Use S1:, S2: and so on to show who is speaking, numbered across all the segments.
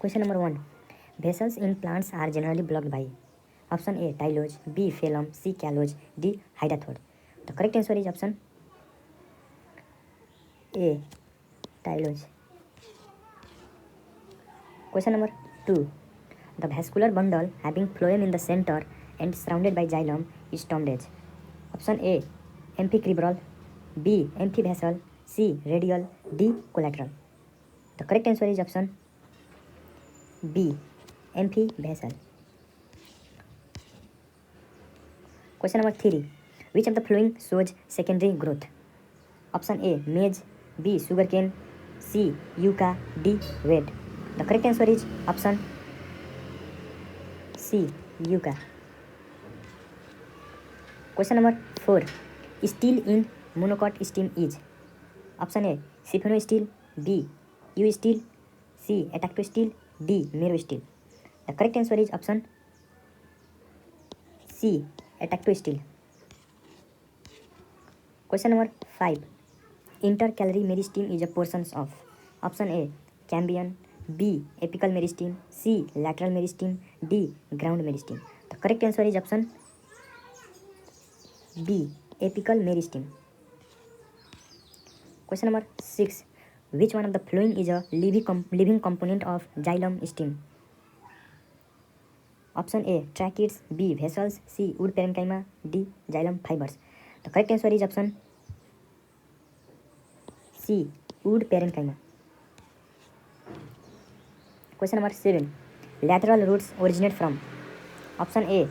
S1: Question number 1. Vessels in plants are generally blocked by option A. Tylose, B. Phloem, C. Callose, D. Hydathode. The correct answer is option A. Tylose. Question number 2. The vascular bundle having phloem in the center and surrounded by xylem is termed as option A. Amphicribral, B. Amphivessel, C. Radial, D. Collateral. The correct answer is option B. Amphivessel. Question number 3. Which of the following shows secondary growth? Option A. Maize, B. Sugarcane, C. Yucca, D. Wheat. The correct answer is option C. Yucca. Question number 4. Steel in monocot steam is option A. Siphonol steel, B. U steel, C. Atacto steel, D. Mero steel. The correct answer is option C. Atacto steel. Question number 5. Intercalary meristem is a portion of option A. Cambium, B. Apical meristem, C. Lateral meristem, D. Ground meristem. The correct answer is option B. Apical meristem. Question number 6. Which one of the following is a living component of xylem stem? Option A. Tracheids, B. Vessels, C. Wood parenchyma, D. Xylem fibers. The correct answer is option C. Wood parenchyma. Question number 7. Lateral roots originate from option A.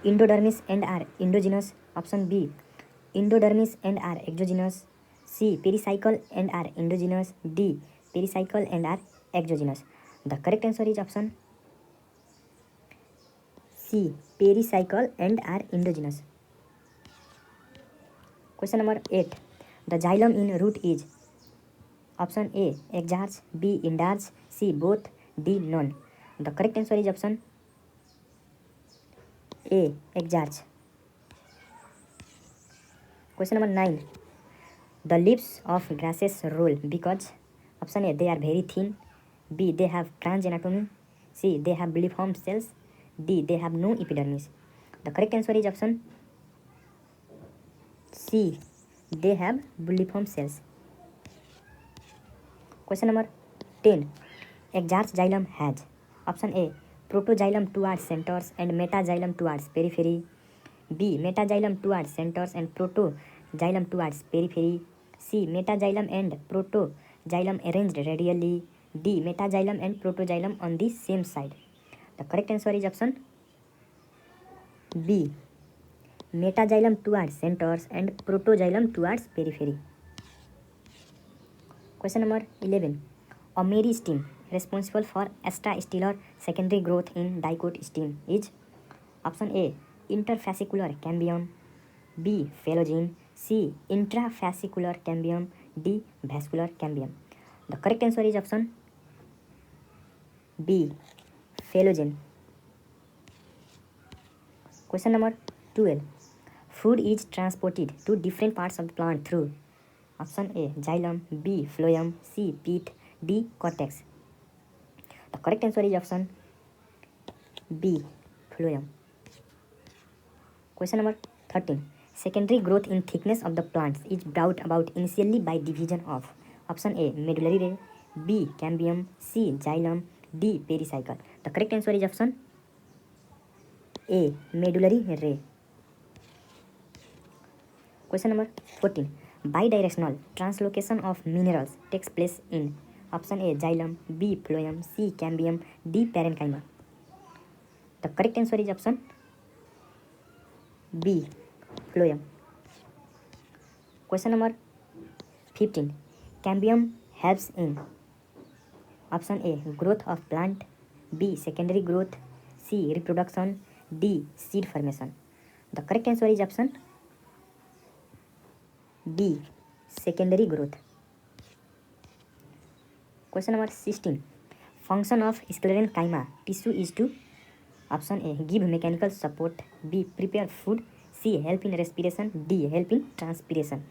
S1: Endodermis and are endogenous. Option B. Endodermis and are exogenous. C. Pericycle and are endogenous. D. Pericycle and are exogenous. The correct answer is option C. Pericycle and are endogenous. Question number 8. The xylem in root is option A. exarch, B. endarch, C. both, D. none. The correct answer is option A. exarch. Question number 9. The leaves of grasses roll because option A. they are very thin, B. they have branch anatomy, C. they have bulliform cells, D. they have no epidermis. The correct answer is option C. they have bulliform cells. Question number 10. Exarch xylem has option A. protoxylem towards centers and metaxylem towards periphery, B. metaxylem towards centers and protoxylem towards periphery, C. metaxylem and protoxylem arranged radially, D. metaxylem and protoxylem on the same side. The correct answer is option B. metaxylem towards centers and protoxylem towards periphery. Question number 11. A meristem responsible for extrastellar secondary growth in dicot stem is option A. interfascicular cambium, B. phloem, C. intrafascicular cambium, D. vascular cambium. The correct answer is option B. phloem. Question number 12. Food is transported to different parts of the plant through option A. xylem, B. phloem, C. pith, D. cortex. The correct answer is option B. phloem. Question number 13. Secondary growth in thickness of the plants is brought about initially by division of option A. medullary ray, B. cambium, C. xylem, D. pericycle. The correct answer is option A. medullary ray. Question number 14. Bidirectional translocation of minerals takes place in option A. xylem, B. phloem, C. cambium, D. parenchyma. The correct answer is option B. phloem. Question number 15. Cambium helps in option A. growth of plant, B. secondary growth, C. reproduction, D. seed formation. The correct answer is option B. secondary growth. Question number 16. Function of sclerenchyma tissue is to option A. give mechanical support, B. prepare food, C. help in respiration, D. help in transpiration.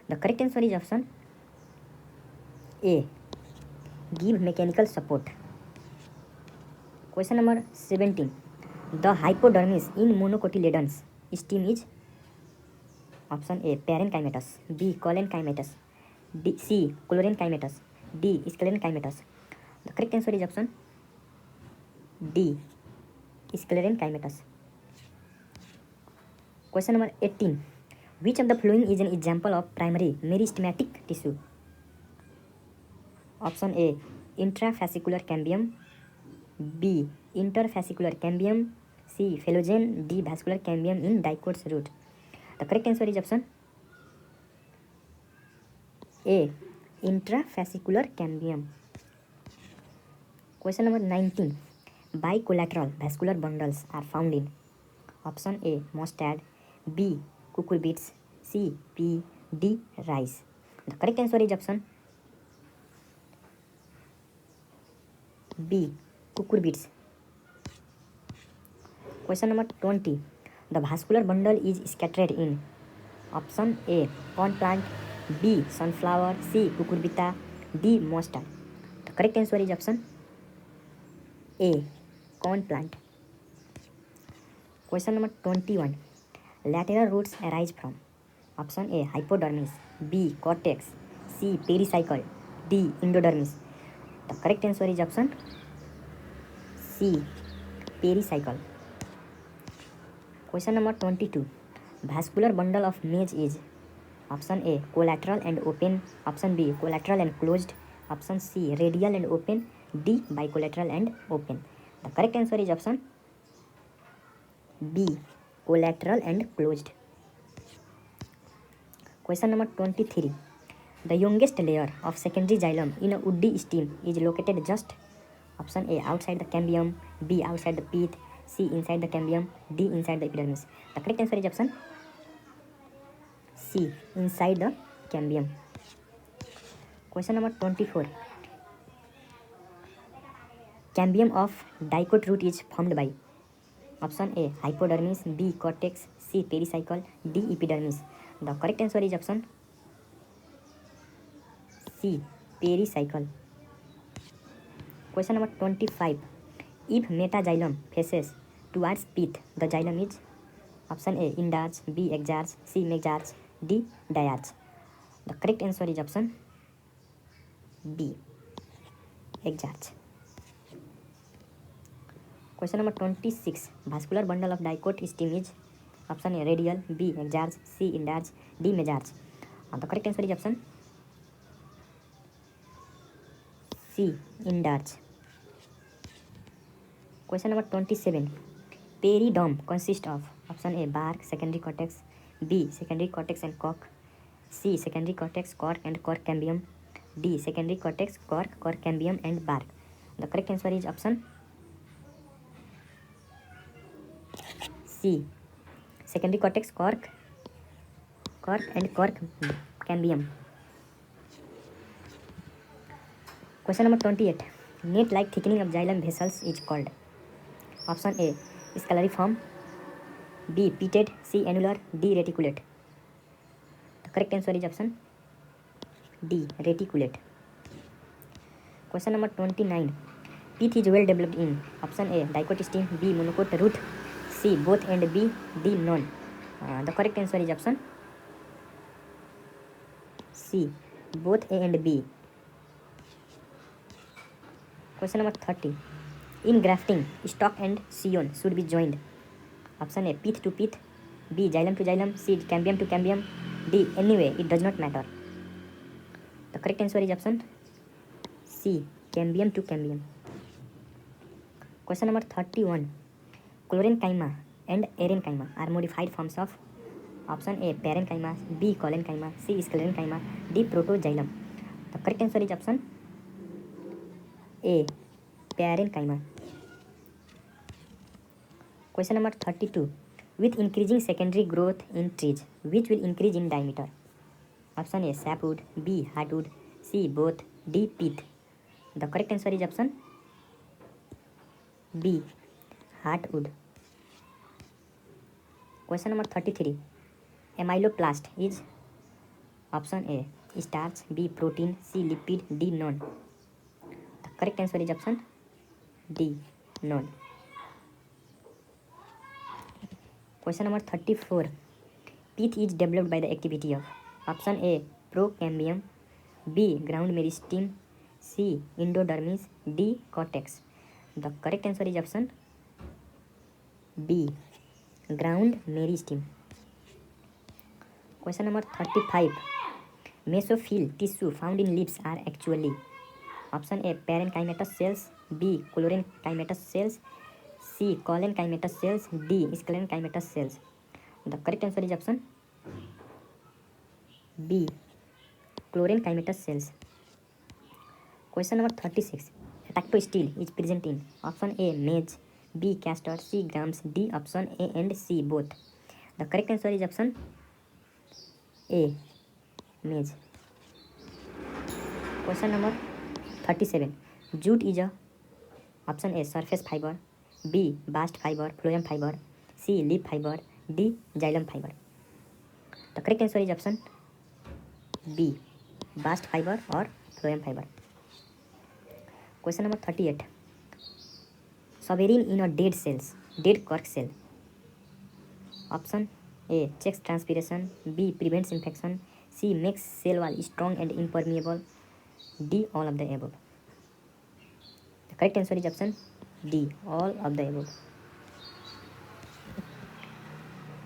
S1: The correct answer is option A. give mechanical support. Question number 17. The hypodermis in monocotyledons stem is option A parenchymatous, B collenchymatous, C chlorenchymatous, D sclerenchymatous. The correct answer is option D sclerenchymatous. Question number 18. Which of the following is an example of primary meristematic tissue? Option A intrafascicular cambium, B interfascicular cambium, C phalogen, D vascular cambium in Dicot's root. The correct answer is option A intrafascicular cambium. Question number 19. Bicollateral vascular bundles are found in option A mustard, B cucurbits, C pea, D rice. The correct answer is option B cucurbits. Question number 20. The vascular bundle is scattered in option A corn plant, B sunflower, C cucurbita, D mustard. The correct answer is option A corn plant. Question number 21. Lateral roots arise from option A hypodermis, B cortex, C pericycle, D endodermis. The correct answer is option C pericycle. Question number 22. Vascular bundle of Mage is option A collateral and open, option B collateral and closed, option C radial and open, D bicollateral and open. The correct answer is option B collateral and closed. Question number 23. The youngest layer of secondary xylem in a woody stem is located just option A outside the cambium, B outside the pith, C inside the cambium, D inside the epidermis. The correct answer is option C inside the cambium. Question number 24. Cambium of dicot root is formed by option A hypodermis, B cortex, C pericycle, D epidermis. The correct answer is option C pericycle. Question number 25. If metaxylem faces towards pith, the xylem is option A endarch, B exarch, C megarch, D diarch. The correct answer is option B exarch. Question number 26. Vascular bundle of dicot stem is option A radial, B exarch, C endarch, D megarch. The correct answer is option C endarch. Question number 27. Periderm consists of option A bark, secondary cortex, B secondary cortex and cork, C secondary cortex, cork and cork cambium, D secondary cortex, cork cambium and bark. The correct answer is option C secondary cortex, cork and cork cambium. Question number 28. Net like thickening of xylem vessels is called option A scalariform, B pitted, C annular, D reticulate. The correct answer is option D reticulate. Question number 29. Pith is well developed in option A dicot stem, B monocot root, C both and B, D none. The correct answer is option C both A and B. Question number 30. In grafting, stalk and scion should be joined. Option A pith to pith, B xylem to xylem, C cambium to cambium, D anyway it does not matter. The correct answer is option C cambium to cambium. Question number 31. Chlorenchyma and erenchyma are modified forms of option A parenchyma, B collenchyma, C sclerenchyma, D protoxylem. The correct answer is option A parenchyma. Question number 32. With increasing secondary growth in trees, which will increase in diameter? Option A sapwood, B hardwood, C both, D pith. The correct answer is option B hardwood. Question number 33. Amyloplast is option A starch, B protein, C lipid, D none. The correct answer is option D None. Question number 34. Pith is developed by the activity of option A. Procambium, B. Ground meristem, C. Endodermis, D. cortex. The correct answer is option B. Ground meristem. Question number 35. Mesophyll tissue found in leaves are actually option A. Parenchymatous cells, B. Chlorenthymatous cells, C. Collenchymatous cells, D. Sclerenchymatous cells. The correct answer is option B. Chlorenthymatous cells. Question number 36. Tactosteel is present in option A. maize, B. castor, C. grams, D. option A and C both. The correct answer is option A. maize. Question number 37. Jute is a option A. surface fiber, B. bast fiber, phloem fiber, C. leaf fiber, D. xylem fiber. The correct answer is option B. bast fiber or phloem fiber. Question number 38. Sovereign in a dead cork cell. Option A. checks transpiration, B. prevents infection, C. makes cell wall strong and impermeable, D. all of the above. The correct answer is option D. all of the above.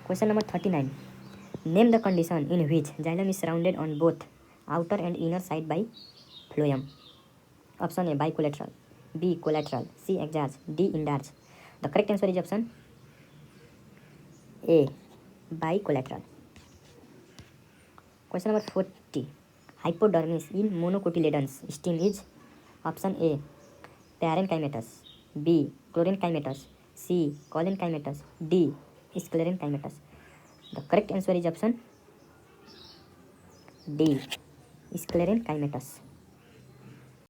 S1: Question number 39. Name the condition in which xylem is surrounded on both outer and inner side by phloem. Option A. bicollateral, B. collateral, C. exarch, D. endarch. The correct answer is option A. bicollateral. Question number 40. Hypodermis in monocotyledons stem is option A. parenchymatous, B. chlorenthymatous, C. collenchymatous, D. sclerenchymatous. The correct answer is option D. sclerenchymatous.